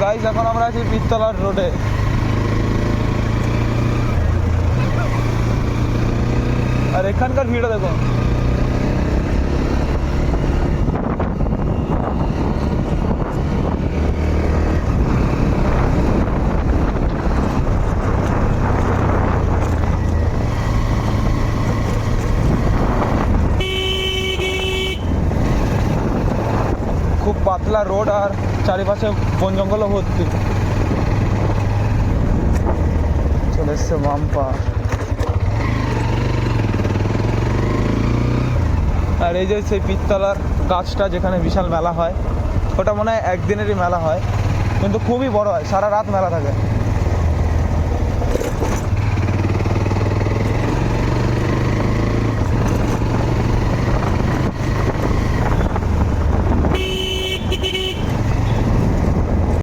Guys এখন আমরা আছি পীরতলার রোডে। আর এখানকার ভিড়টা দেখুন। খুব পাতলা রোড আর চারিপাশে বন জঙ্গলও ভর্তি। চলে এসছে বাম্পার। আর এই যে সেই পীরতলার গাছটা যেখানে বিশাল মেলা হয়, ওটা মনে হয় একদিনেরই মেলা হয়, কিন্তু খুবই বড় হয়, সারা রাত মেলা থাকে।